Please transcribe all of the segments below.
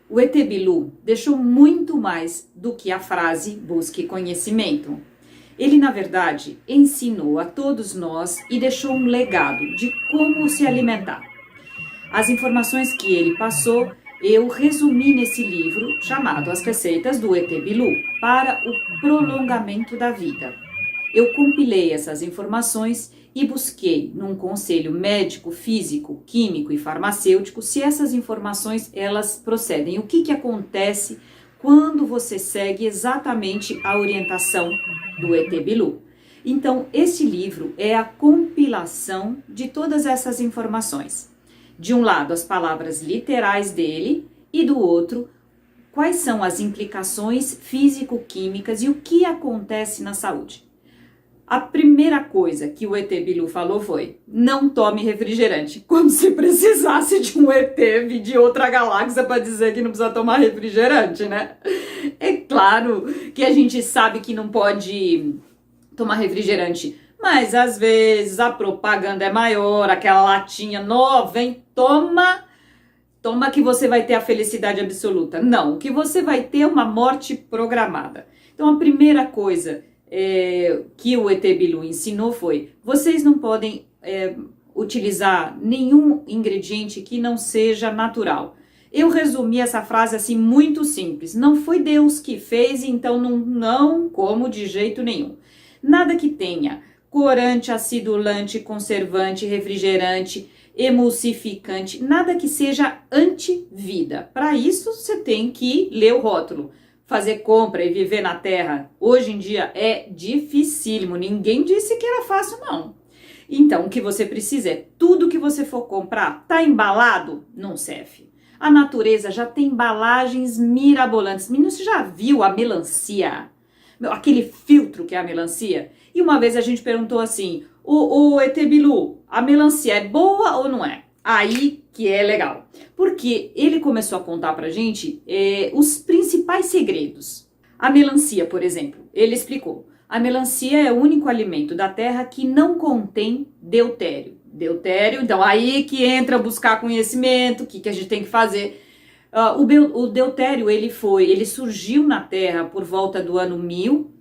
O ET Bilu deixou muito mais do que a frase busque conhecimento. Ele, na verdade, ensinou a todos nós e deixou um legado de como se alimentar. As informações que ele passou, eu resumi nesse livro chamado As Receitas do ET Bilu para o prolongamento da vida. Eu compilei essas informações e busquei num conselho médico, físico, químico e farmacêutico se essas informações elas procedem. O que acontece quando você segue exatamente a orientação do ET Bilu? Então, esse livro é a compilação de todas essas informações. De um lado, as palavras literais dele e do outro, quais são as implicações físico-químicas e o que acontece na saúde. A primeira coisa que o ET Bilu falou foi: não tome refrigerante. Como se precisasse de um ET vir de outra galáxia para dizer que não precisa tomar refrigerante, né? É claro que a gente sabe que não pode tomar refrigerante, mas às vezes a propaganda é maior, aquela latinha nova, vem, toma que você vai ter a felicidade absoluta. Não, o que você vai ter é uma morte programada. Então a primeira coisa que o ET Bilu ensinou foi: vocês não podem utilizar nenhum ingrediente que não seja natural. Eu resumi essa frase assim muito simples: não foi Deus que fez, então não como de jeito nenhum. Nada que tenha corante, acidulante, conservante, refrigerante, emulsificante, nada que seja anti-vida. Para isso você tem que ler o rótulo. Fazer compra e viver na terra hoje em dia é dificílimo. Ninguém disse que era fácil, não. Então, o que você precisa é: tudo que você for comprar, tá embalado? Não serve. A natureza já tem embalagens mirabolantes. Menino, você já viu a melancia? Aquele filtro que é a melancia? E uma vez a gente perguntou assim: o ET Bilu, a melancia é boa ou não é? Aí que é legal, porque ele começou a contar pra gente os principais segredos. A melancia, por exemplo, ele explicou: a melancia é o único alimento da terra que não contém deutério. Deutério, então aí que entra buscar conhecimento, o que a gente tem que fazer. O deutério, ele surgiu na terra por volta do ano 1000,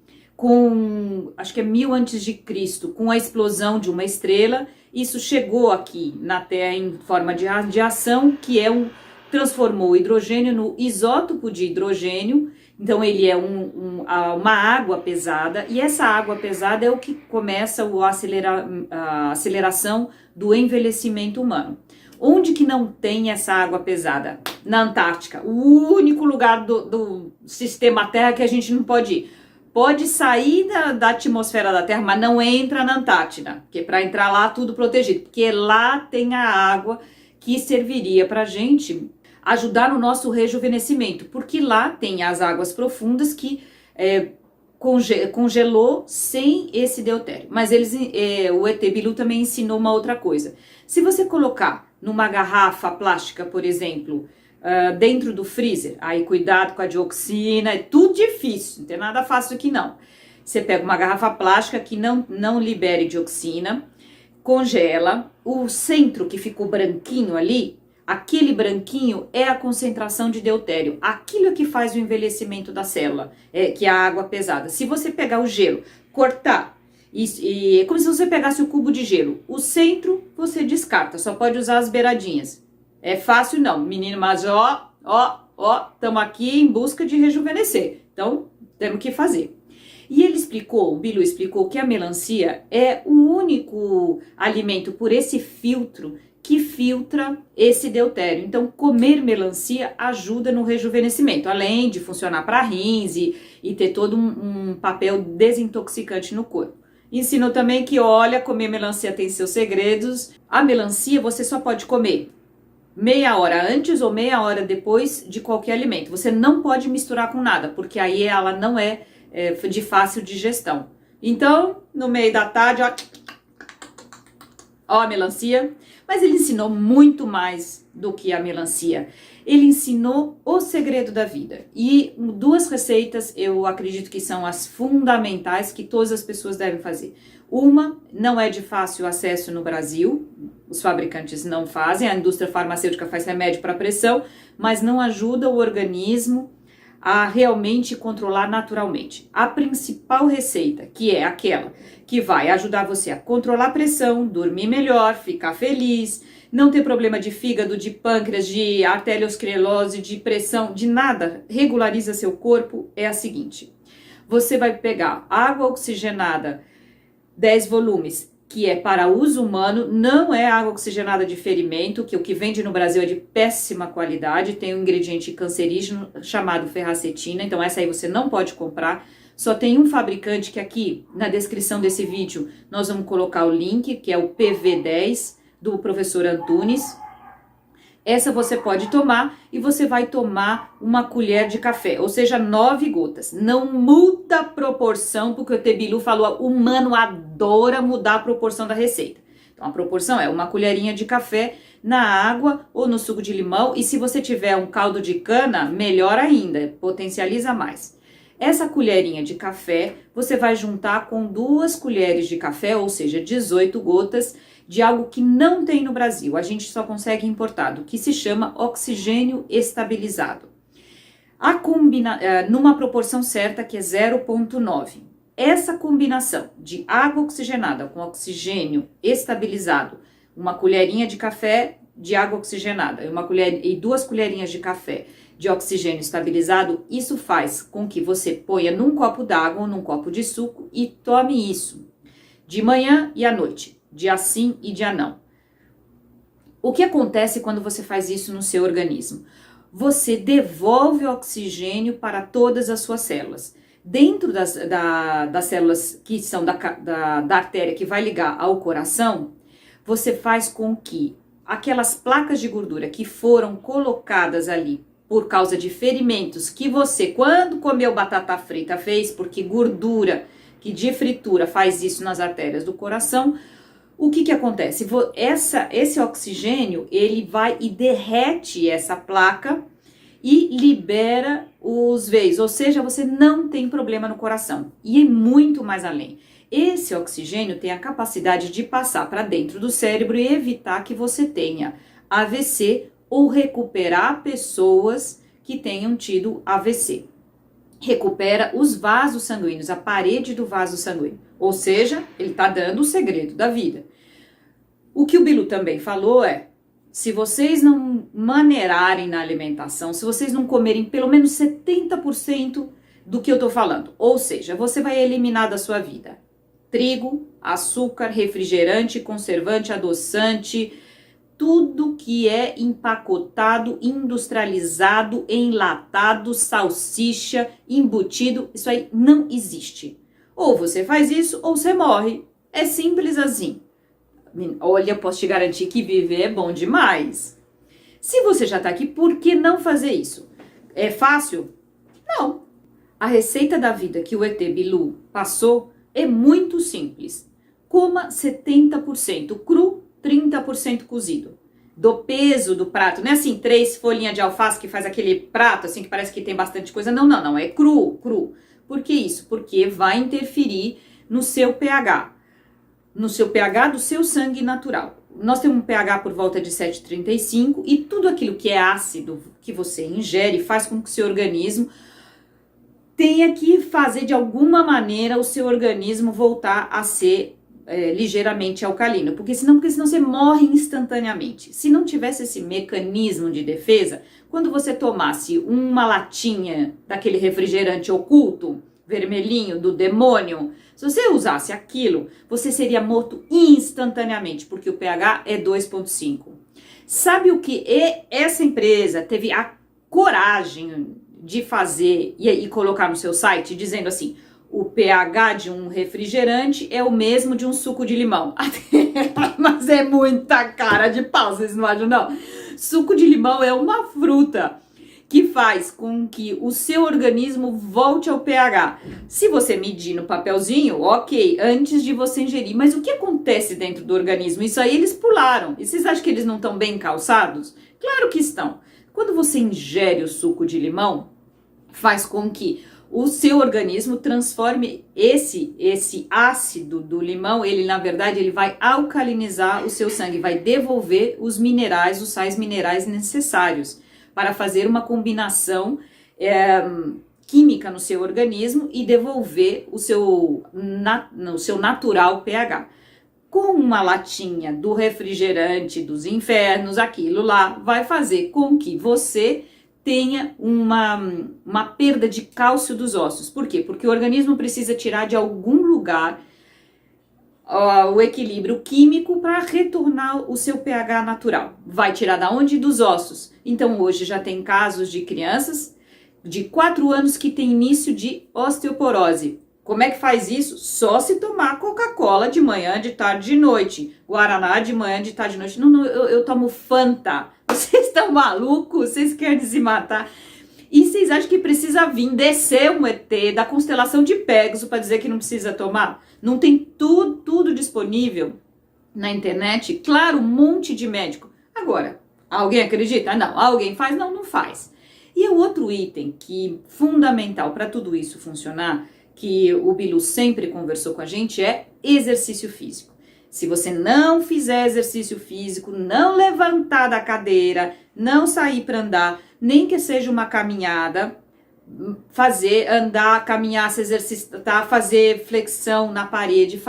acho que é 1000 antes de Cristo, com a explosão de uma estrela. Isso chegou aqui na Terra em forma de radiação, que transformou o hidrogênio no isótopo de hidrogênio. Então ele é uma água pesada, e essa água pesada é o que começa a aceleração do envelhecimento humano. Onde que não tem essa água pesada? Na Antártica, o único lugar do sistema Terra que a gente não pode ir. Pode sair da atmosfera da Terra, mas não entra na Antártida, porque para entrar lá tudo protegido, porque lá tem a água que serviria para a gente ajudar no nosso rejuvenescimento, porque lá tem as águas profundas que congelou sem esse deutério. Mas o ET Bilu também ensinou uma outra coisa: se você colocar numa garrafa plástica, por exemplo, dentro do freezer, aí cuidado com a dioxina, é tudo difícil, não tem nada fácil aqui não. Você pega uma garrafa plástica que não libere dioxina, congela, o centro que ficou branquinho ali, aquele branquinho é a concentração de deutério, aquilo é que faz o envelhecimento da célula, que é a água pesada. Se você pegar o gelo, cortar, é como se você pegasse o cubo de gelo, o centro você descarta, só pode usar as beiradinhas. É fácil não, menino, mas estamos aqui em busca de rejuvenescer. Então, temos que fazer. E o Bilu explicou que a melancia é o único alimento por esse filtro que filtra esse deutério. Então, comer melancia ajuda no rejuvenescimento, além de funcionar para rins e ter todo um papel desintoxicante no corpo. Ensinou também que, comer melancia tem seus segredos. A melancia você só pode comer meia hora antes ou meia hora depois de qualquer alimento. Você não pode misturar com nada, porque aí ela não é de fácil digestão. Então, no meio da tarde, a melancia. Mas ele ensinou muito mais do que a melancia. Ele ensinou o segredo da vida. E 2 receitas eu acredito que são as fundamentais que todas as pessoas devem fazer. Uma, não é de fácil acesso no Brasil, os fabricantes não fazem, a indústria farmacêutica faz remédio para pressão, mas não ajuda o organismo a realmente controlar naturalmente. A principal receita, que é aquela que vai ajudar você a controlar a pressão, dormir melhor, ficar feliz, não ter problema de fígado, de pâncreas, de arteriosclerose, de pressão, de nada, regulariza seu corpo, é a seguinte: você vai pegar água oxigenada 10 volumes, que é para uso humano, não é água oxigenada de ferimento, que o que vende no Brasil é de péssima qualidade, tem um ingrediente cancerígeno chamado ferracetina, então essa aí você não pode comprar. Só tem um fabricante que aqui na descrição desse vídeo nós vamos colocar o link, que é o PV10 do professor Antunes. Essa você pode tomar e você vai tomar uma colher de café, ou seja, 9 gotas. Não muda a proporção, porque o Tebilu falou, o humano adora mudar a proporção da receita. Então a proporção é uma colherinha de café na água ou no suco de limão, e se você tiver um caldo de cana, melhor ainda, potencializa mais. Essa colherinha de café você vai juntar com 2 colheres de café, ou seja, 18 gotas, de algo que não tem no Brasil, a gente só consegue importado, que se chama oxigênio estabilizado. Numa proporção certa, que é 0,9. Essa combinação de água oxigenada com oxigênio estabilizado, uma colherinha de café de água oxigenada e 2 colherinhas de café de oxigênio estabilizado, isso faz com que você ponha num copo d'água ou num copo de suco e tome isso de manhã e à noite. Dia sim e dia não. O que acontece quando você faz isso no seu organismo? Você devolve o oxigênio para todas as suas células. Dentro das células que são da artéria que vai ligar ao coração, você faz com que aquelas placas de gordura que foram colocadas ali por causa de ferimentos que você, quando comeu batata frita, fez, porque gordura que de fritura faz isso nas artérias do coração. O que acontece? Esse oxigênio, ele vai e derrete essa placa e libera os veios, ou seja, você não tem problema no coração. E é muito mais além. Esse oxigênio tem a capacidade de passar para dentro do cérebro e evitar que você tenha AVC ou recuperar pessoas que tenham tido AVC. Recupera os vasos sanguíneos, a parede do vaso sanguíneo. Ou seja, ele está dando o segredo da vida. O que o Bilu também falou é, se vocês não maneirarem na alimentação, se vocês não comerem pelo menos 70% do que eu tô falando, ou seja, você vai eliminar da sua vida trigo, açúcar, refrigerante, conservante, adoçante, tudo que é empacotado, industrializado, enlatado, salsicha, embutido, isso aí não existe. Ou você faz isso ou você morre. É simples assim. Olha, eu posso te garantir que viver é bom demais. Se você já tá aqui, por que não fazer isso? É fácil? Não. A receita da vida que o ET Bilu passou é muito simples. Coma 70% cru, 30% cozido. Do peso do prato, não é assim, 3 folhinhas de alface que faz aquele prato assim que parece que tem bastante coisa. Não, é cru. Por que isso? Porque vai interferir no seu pH. No seu pH do seu sangue natural. Nós temos um pH por volta de 7,35 e tudo aquilo que é ácido que você ingere faz com que o seu organismo tenha que fazer de alguma maneira o seu organismo voltar a ser ligeiramente alcalino, porque senão você morre instantaneamente. Se não tivesse esse mecanismo de defesa, quando você tomasse uma latinha daquele refrigerante oculto, vermelhinho, do demônio, se você usasse aquilo, você seria morto instantaneamente, porque o pH é 2,5. Sabe o que essa empresa teve a coragem de fazer e colocar no seu site, dizendo assim, o pH de um refrigerante é o mesmo de um suco de limão. Mas é muita cara de pau, vocês não acham não? Suco de limão é uma fruta que faz com que o seu organismo volte ao pH. Se você medir no papelzinho, ok, antes de você ingerir. Mas o que acontece dentro do organismo? Isso aí eles pularam. E vocês acham que eles não estão bem calçados? Claro que estão. Quando você ingere o suco de limão, faz com que o seu organismo transforme esse ácido do limão, ele na verdade ele vai alcalinizar o seu sangue, vai devolver os minerais, os sais minerais necessários para fazer uma combinação química no seu organismo e devolver o seu natural pH. Com uma latinha do refrigerante dos infernos, aquilo lá vai fazer com que você tenha uma perda de cálcio dos ossos. Por quê? Porque o organismo precisa tirar de algum lugar o equilíbrio químico para retornar o seu pH natural. Vai tirar da onde? Dos ossos. Então hoje já tem casos de crianças de 4 anos que tem início de osteoporose. Como é que faz isso? Só se tomar Coca-Cola de manhã, de tarde, de noite. Guaraná de manhã, de tarde, de noite. Não, eu tomo Fanta. Vocês estão malucos? Vocês querem se matar? E vocês acham que precisa vir descer um ET da constelação de Pégaso para dizer que não precisa tomar? Não tem tudo disponível na internet? Claro, um monte de médico. Agora, alguém acredita? Não. Alguém faz? Não faz. E o outro item que é fundamental para tudo isso funcionar, que o Bilu sempre conversou com a gente, é exercício físico. Se você não fizer exercício físico, não levantar da cadeira, não sair para andar, nem que seja uma caminhada, andar, caminhar, se exercitar, fazer flexão na parede,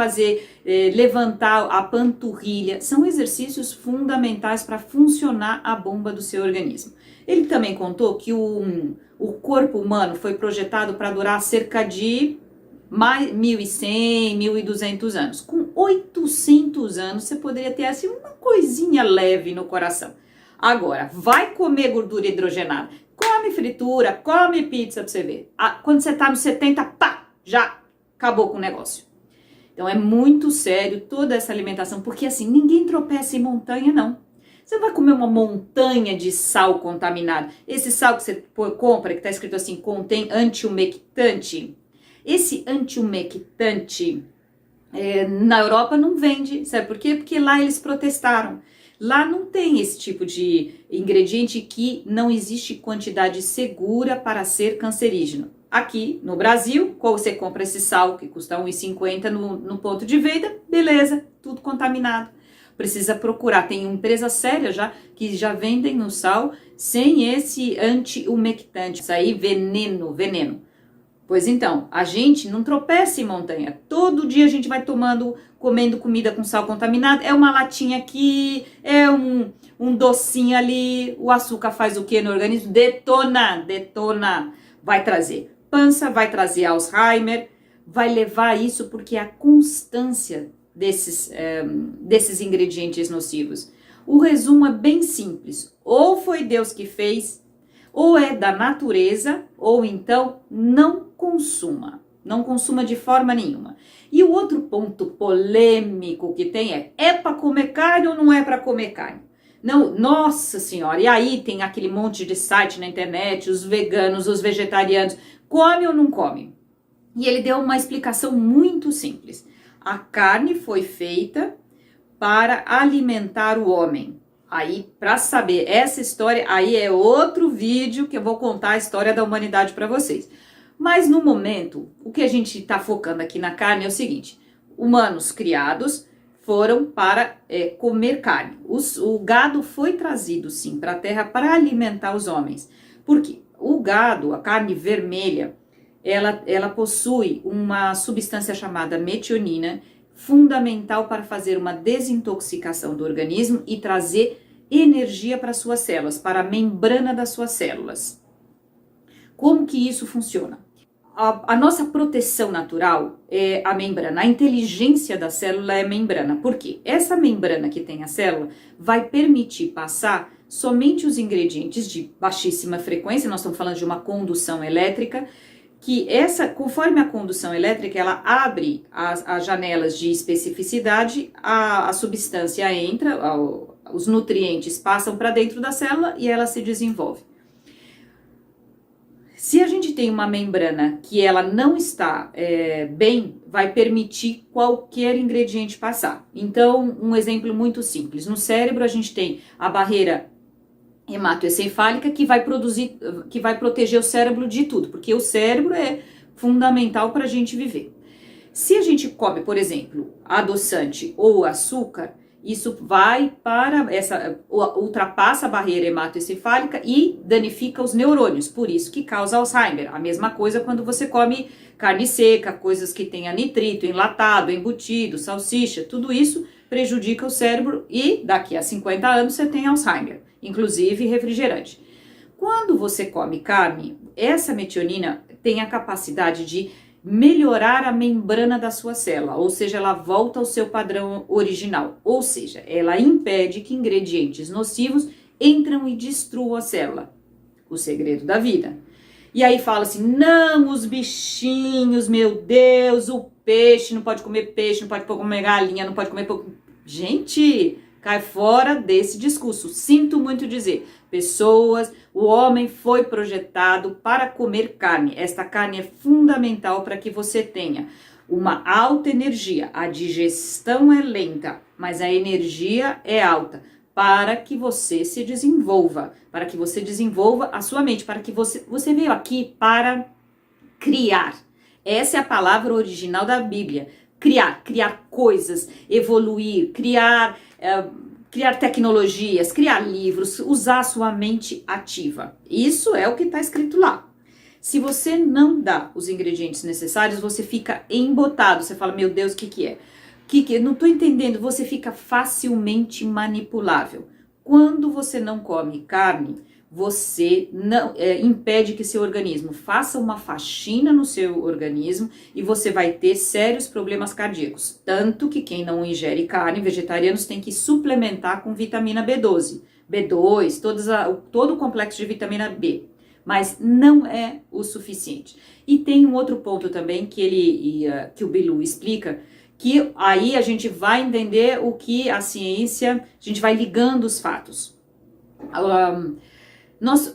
levantar a panturrilha, são exercícios fundamentais para funcionar a bomba do seu organismo. Ele também contou que o corpo humano foi projetado para durar cerca de 1.100, 1.200 anos. Com 800 anos, você poderia ter assim uma coisinha leve no coração. Agora, vai comer gordura hidrogenada. Come fritura, come pizza pra você ver. Quando você tá nos 70, pá, já acabou com o negócio. Então é muito sério toda essa alimentação, porque assim, ninguém tropeça em montanha, não. Você vai comer uma montanha de sal contaminado. Esse sal que você compra, que tá escrito assim, contém antiumectante. Esse antiumectante, na Europa não vende, sabe por quê? Porque lá eles protestaram. Lá não tem esse tipo de ingrediente que não existe quantidade segura para ser cancerígeno. Aqui no Brasil, quando você compra esse sal que custa R$1,50 no ponto de venda, beleza, tudo contaminado. Precisa procurar, tem empresa séria já que já vendem o sal sem esse anti-umectante, isso aí veneno. Pois então, a gente não tropeça em montanha. Todo dia a gente vai comendo comida com sal contaminado. É uma latinha aqui, é um docinho ali. O açúcar faz o que no organismo? Detona. Vai trazer pança, vai trazer Alzheimer, vai levar isso porque é a constância desses ingredientes nocivos. O resumo é bem simples. Ou foi Deus que fez, ou é da natureza, ou então não consuma. Não consuma de forma nenhuma. E o outro ponto polêmico que tem é para comer carne ou não é para comer carne? Não, nossa senhora, e aí tem aquele monte de site na internet, os veganos, os vegetarianos, come ou não come? E ele deu uma explicação muito simples. A carne foi feita para alimentar o homem. Aí, para saber essa história, aí é outro vídeo que eu vou contar a história da humanidade para vocês. Mas no momento, o que a gente está focando aqui na carne é o seguinte: humanos criados foram para comer carne. O gado foi trazido, sim, para a terra para alimentar os homens. Por quê? O gado, a carne vermelha, ela possui uma substância chamada metionina, fundamental para fazer uma desintoxicação do organismo e trazer energia para suas células, para a membrana das suas células. Como que isso funciona? A nossa proteção natural é a membrana, a inteligência da célula é a membrana. Por quê? Essa membrana que tem a célula vai permitir passar somente os ingredientes de baixíssima frequência, nós estamos falando de uma condução elétrica, que conforme a condução elétrica, ela abre as janelas de especificidade, a substância entra, os nutrientes passam para dentro da célula e ela se desenvolve. Se a gente tem uma membrana que ela não está bem, vai permitir qualquer ingrediente passar. Então, um exemplo muito simples. No cérebro, a gente tem a barreira hematoencefálica que vai produzir, que vai proteger o cérebro de tudo, porque o cérebro é fundamental para a gente viver. Se a gente come, por exemplo, adoçante ou açúcar, isso vai para ultrapassa a barreira hematoencefálica e danifica os neurônios, por isso que causa Alzheimer. A mesma coisa quando você come carne seca, coisas que tenha nitrito, enlatado, embutido, salsicha, tudo isso prejudica o cérebro e daqui a 50 anos você tem Alzheimer, inclusive refrigerante. Quando você come carne, essa metionina tem a capacidade de melhorar a membrana da sua célula, ou seja, ela volta ao seu padrão original, ou seja, ela impede que ingredientes nocivos entram e destruam a célula. O segredo da vida. E aí fala assim, não, os bichinhos, meu Deus, o peixe, não pode comer peixe, não pode comer galinha, não pode comer... Gente, cai fora desse discurso. Sinto muito dizer, pessoas, o homem foi projetado para comer carne. Esta carne é fundamental para que você tenha uma alta energia. A digestão é lenta, mas a energia é alta. Para que você se desenvolva, para que você desenvolva a sua mente, para que você veio aqui para criar. Essa é a palavra original da Bíblia. Criar coisas, evoluir, criar tecnologias, criar livros, usar a sua mente ativa. Isso é o que está escrito lá. Se você não dá os ingredientes necessários, você fica embotado. Você fala, meu Deus, o que é? Não estou entendendo, você fica facilmente manipulável. Quando você não come carne, você não impede que seu organismo faça uma faxina no seu organismo e você vai ter sérios problemas cardíacos. Tanto que quem não ingere carne, vegetarianos, tem que suplementar com vitamina B12, B2, todo o complexo de vitamina B. Mas não é o suficiente. E tem um outro ponto também que o Bilu explica, que aí a gente vai entender o que a ciência, a gente vai ligando os fatos.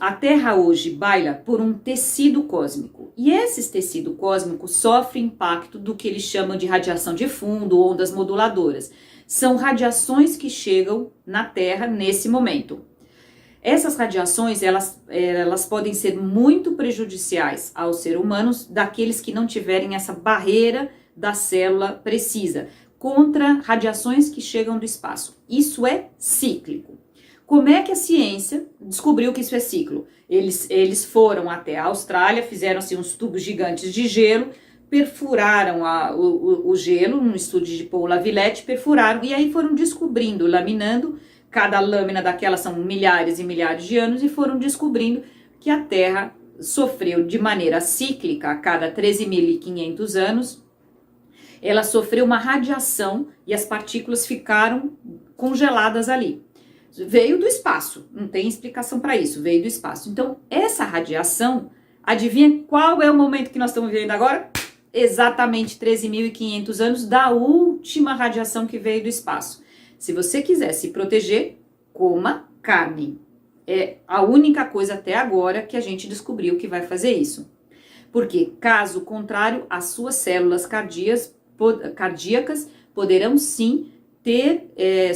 A Terra hoje baila por um tecido cósmico, e esse tecido cósmico sofre impacto do que eles chamam de radiação de fundo, ondas moduladoras. São radiações que chegam na Terra nesse momento. Essas radiações, elas podem ser muito prejudiciais aos seres humanos, daqueles que não tiverem essa barreira da célula precisa, contra radiações que chegam do espaço. Isso é cíclico. Como é que a ciência descobriu que isso é ciclo? Eles foram até a Austrália, fizeram assim, uns tubos gigantes de gelo, perfuraram o gelo, um estudo de Paul Laviolette, perfuraram e aí foram descobrindo, laminando, cada lâmina daquela são milhares e milhares de anos, e foram descobrindo que a Terra sofreu de maneira cíclica a cada 13.500 anos, ela sofreu uma radiação e as partículas ficaram congeladas ali. Veio do espaço, não tem explicação para isso, veio do espaço. Então, essa radiação, adivinha qual é o momento que nós estamos vivendo agora? Exatamente 13.500 anos da última radiação que veio do espaço. Se você quiser se proteger, coma carne. É a única coisa até agora que a gente descobriu que vai fazer isso. Porque, caso contrário, as suas células cardíacas poderão sim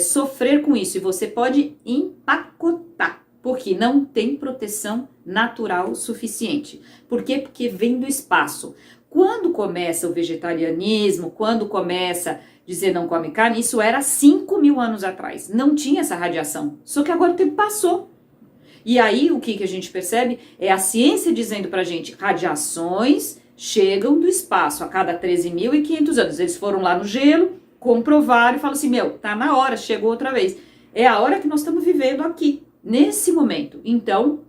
sofrer com isso, e você pode empacotar, porque não tem proteção natural suficiente. Por quê? Porque vem do espaço. Quando começa o vegetarianismo, quando começa dizer não come carne, isso era 5.000 anos atrás, não tinha essa radiação, só que agora o tempo passou. E aí o que a gente percebe é a ciência dizendo pra gente, radiações chegam do espaço a cada 13.500 anos, eles foram lá no gelo, comprovaram e falaram assim, tá na hora, chegou outra vez. É a hora que nós estamos vivendo aqui, nesse momento. Então,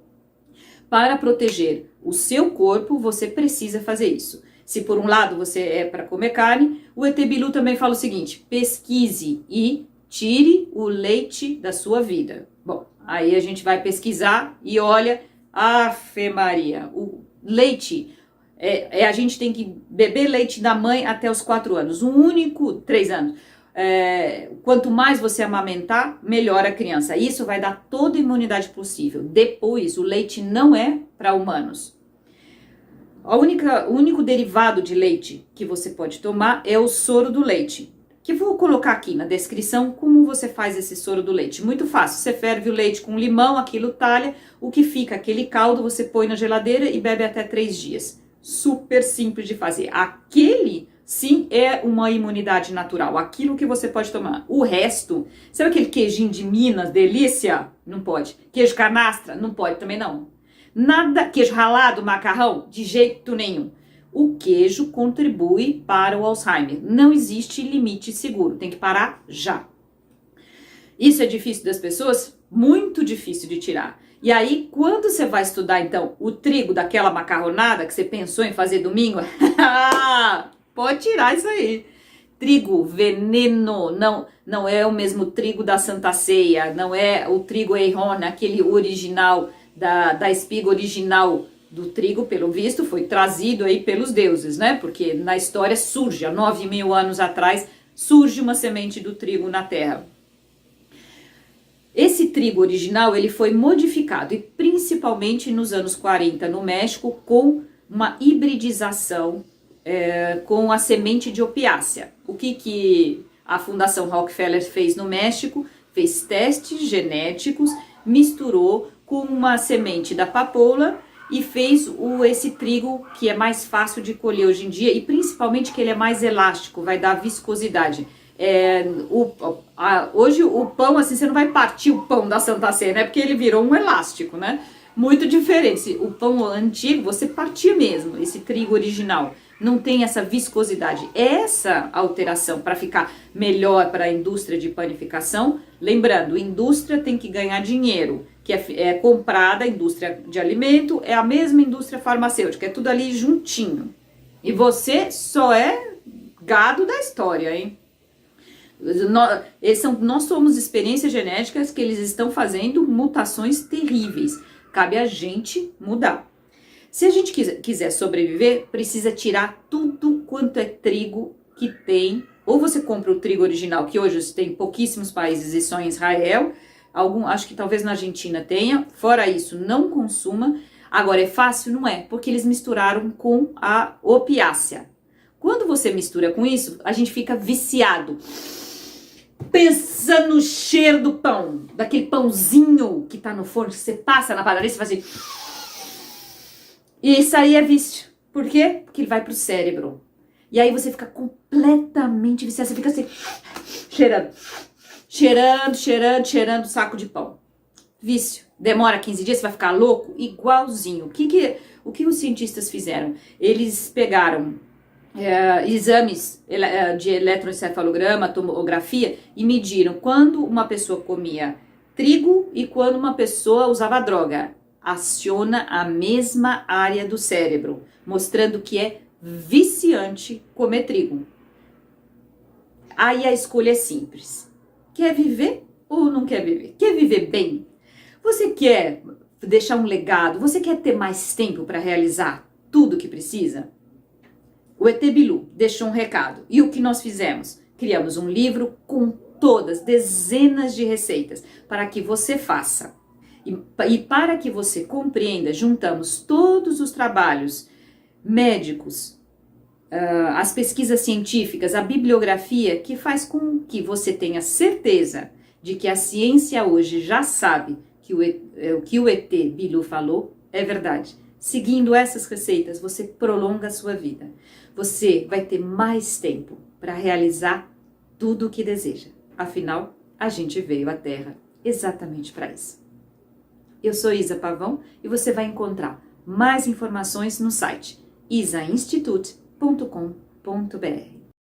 para proteger o seu corpo, você precisa fazer isso. Se por um lado você é para comer carne, o ET Bilu também fala o seguinte, pesquise e tire o leite da sua vida. Bom, aí a gente vai pesquisar e olha, Ave Maria, o leite... a gente tem que beber leite da mãe até os 4 anos, 3 anos. Quanto mais você amamentar, melhor a criança. Isso vai dar toda a imunidade possível. Depois, o leite não é para humanos. O único derivado de leite que você pode tomar é o soro do leite, que vou colocar aqui na descrição como você faz esse soro do leite. Muito fácil, você ferve o leite com limão, aquilo talha, o que fica, aquele caldo, você põe na geladeira e bebe até 3 dias. Super simples de fazer. Aquele, sim, é uma imunidade natural, aquilo que você pode tomar. O resto, sabe aquele queijinho de Minas, delícia? Não pode. Queijo canastra? Não pode também não. Nada, queijo ralado, macarrão? De jeito nenhum. O queijo contribui para o Alzheimer. Não existe limite seguro, tem que parar já. Isso é difícil das pessoas? Muito difícil de tirar. E aí, quando você vai estudar, então, o trigo daquela macarronada que você pensou em fazer domingo, pode tirar isso aí. Trigo, veneno, não é o mesmo trigo da Santa Ceia, não é o trigo Eiron, aquele original, da espiga original do trigo, pelo visto, foi trazido aí pelos deuses, né? Porque na história surge, há 9.000 anos atrás, surge uma semente do trigo na terra. Esse trigo original, ele foi modificado, e principalmente nos anos 40 no México, com uma hibridização com a semente de opiácea. O que a Fundação Rockefeller fez no México? Fez testes genéticos, misturou com uma semente da papoula e fez esse trigo que é mais fácil de colher hoje em dia, e principalmente que ele é mais elástico, vai dar viscosidade. Hoje o pão, assim, você não vai partir o pão da Santa Ceia, né? Porque ele virou um elástico, né? Muito diferente. O pão antigo, você partia mesmo, esse trigo original. Não tem essa viscosidade. Essa alteração para ficar melhor para a indústria de panificação. Lembrando, indústria tem que ganhar dinheiro, que é comprada, a indústria de alimento é a mesma indústria farmacêutica, é tudo ali juntinho. E você só é gado da história, hein? Nós somos experiências genéticas que eles estão fazendo mutações terríveis. Cabe a gente mudar. Se a gente quiser sobreviver, precisa tirar tudo quanto é trigo que tem. Ou você compra o trigo original, que hoje tem pouquíssimos países e só em Israel. Acho que talvez na Argentina tenha. Fora isso, não consuma. Agora, é fácil? Não é, porque eles misturaram com a opiácea. Quando você mistura com isso, a gente fica viciado. Pensa no cheiro do pão, daquele pãozinho que tá no forno, que você passa na padaria e você faz assim. E isso aí é vício. Por quê? Porque ele vai pro cérebro. E aí você fica completamente viciado, você fica assim, cheirando saco de pão. Vício. Demora 15 dias, você vai ficar louco? Igualzinho. O que os cientistas fizeram? Eles pegaram exames de eletroencefalograma, tomografia, e mediram quando uma pessoa comia trigo e quando uma pessoa usava droga. Aciona a mesma área do cérebro, mostrando que é viciante comer trigo. Aí a escolha é simples. Quer viver ou não quer viver? Quer viver bem? Você quer deixar um legado? Você quer ter mais tempo para realizar tudo que precisa? O ET Bilu deixou um recado. E o que nós fizemos? Criamos um livro com todas, dezenas de receitas para que você faça. E para que você compreenda, juntamos todos os trabalhos médicos, as pesquisas científicas, a bibliografia, que faz com que você tenha certeza de que a ciência hoje já sabe que o que o ET Bilu falou é verdade. Seguindo essas receitas, você prolonga a sua vida. Você vai ter mais tempo para realizar tudo o que deseja. Afinal, a gente veio à Terra exatamente para isso. Eu sou Isa Pavão e você vai encontrar mais informações no site isainstitute.com.br.